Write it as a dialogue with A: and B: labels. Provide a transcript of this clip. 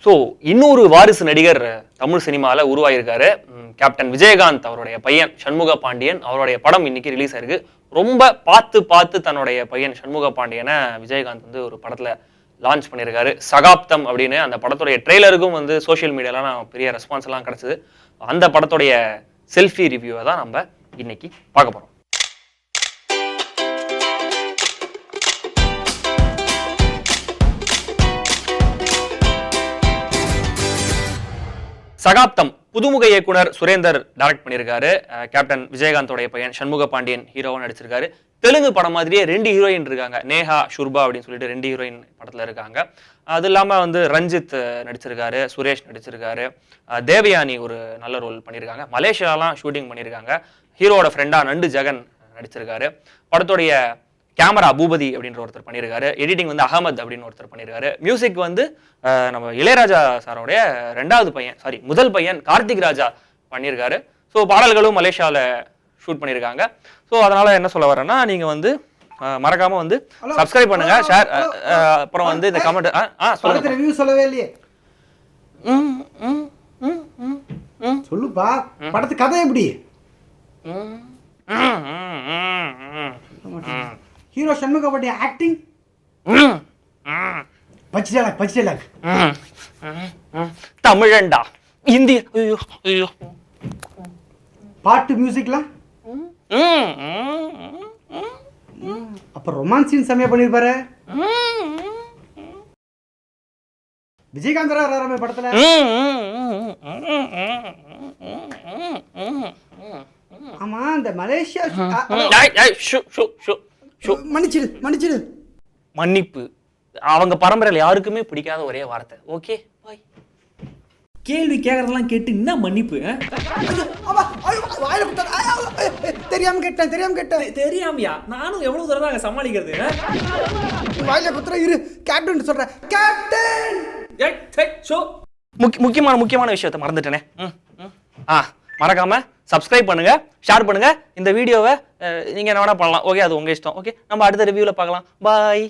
A: So இன்னொரு வாரிசு நடிகர் தமிழ் சினிமாவில் உருவாயிருக்காரு. கேப்டன் விஜயகாந்த் அவருடைய பையன் சண்முக பாண்டியன் அவருடைய படம் இன்னைக்கு ரிலீஸ் ஆயிருக்கு. ரொம்ப பார்த்து தன்னுடைய பையன் சண்முக பாண்டியனை விஜயகாந்த் வந்து ஒரு படத்தில் லான்ச் பண்ணியிருக்காரு. சகாப்தம் அப்படின்னு அந்த படத்துடைய ட்ரெய்லருக்கும் வந்து சோஷியல் மீடியாலாம் பெரிய ரெஸ்பான்ஸ் எல்லாம் கிடைச்சது. அந்த படத்துடைய செல்ஃபி ரிவ்யூவை தான் நம்ம இன்னைக்கு பார்க்க போகிறோம். சகாப்தம் புதுமுக இயக்குனர் சுரேந்தர் டைரக்ட் பண்ணியிருக்காரு. கேப்டன் விஜயகாந்தோடைய பையன் சண்முக பாண்டியன் ஹீரோவா நடிச்சிருக்காரு. தெலுங்கு படம் மாதிரியே 2 ஹீரோயின் இருக்காங்க. நேஹா ஷுர்பா அப்படின்னு சொல்லிட்டு 2 ஹீரோயின் படத்துல இருக்காங்க. அது இல்லாம வந்து ரஞ்சித் நடிச்சிருக்காரு, சுரேஷ் நடிச்சிருக்காரு, தேவயானி ஒரு நல்ல ரோல் பண்ணியிருக்காங்க. மலேசியாலாம் ஷூட்டிங் பண்ணியிருக்காங்க. ஹீரோட ஃப்ரெண்டா நண்டு ஜெகன் நடிச்சிருக்காரு. படத்துடைய கேமரா பூபதி அப்படின்ற ஒருத்தர் பண்ணியிருக்காரு. எடிட்டிங் வந்து அகமது அப்படின்னு ஒருத்தர் பண்ணியிருக்காரு. மியூசிக் வந்து நம்ம இளையராஜா சாரோடைய முதல் பையன் கார்த்திக் ராஜா பண்ணியிருக்காரு. ஸோ பாடல்களும் மலேசியாவில் ஷூட் பண்ணியிருக்காங்க. ஸோ அதனால என்ன சொல்ல வரேன்னா, நீங்க வந்து மறக்காம வந்து சப்ஸ்கிரைப் பண்ணுங்க, ஷேர், அப்புறம் வந்து இந்த கமெண்ட்
B: சொல்லுங்க. ரிவ்யூ சொல்லவே இல்லையே. சொல்லுப்பா, படத்து கதை எப்படி? ஹீரோ சண்முக பாண்டிய ஆக்டிங் பச்சிடலாக்
A: தமிழண்டா இந்தி
B: பாட்டு மியூசிக்லாம் அப்ப ரொமான்ஸ் சீன் செமையா பண்ணிருப்பாரு. விஜயகாந்த் ராமே படத்துல ஆமா இந்த மலேசியா மன்னிச்சிடு
A: மன்னிப்பு அவங்க பரம்பரையில் யாருக்குமே பிடிக்காத ஒரே வார்த்தை. Okay bye.
C: கேள்வி கேட்கறதெல்லாம் கேட்டு என்ன மன்னிப்பு?
B: தெரியாம கேட்டேன்.
C: தெரியாமையா? நானும் எவ்வளவு தூரம் தான் சமாளிக்கிறது?
B: வாயில குத்துற இரு. கேப்டன் சொல்றேன். கேப்டன்
A: முக்கியமான விஷயத்தை மறந்துட்டேனே. மறக்காம சப்ஸ்கிரைப் பண்ணுங்க, ஷேர் பண்ணுங்க. இந்த வீடியோவை நீங்க என்ன வேணா பண்ணலாம். ஓகே, அது உங்க இஷ்டம். ஓகே, நம்ம அடுத்த ரிவ்யூல பார்க்கலாம். பாய்.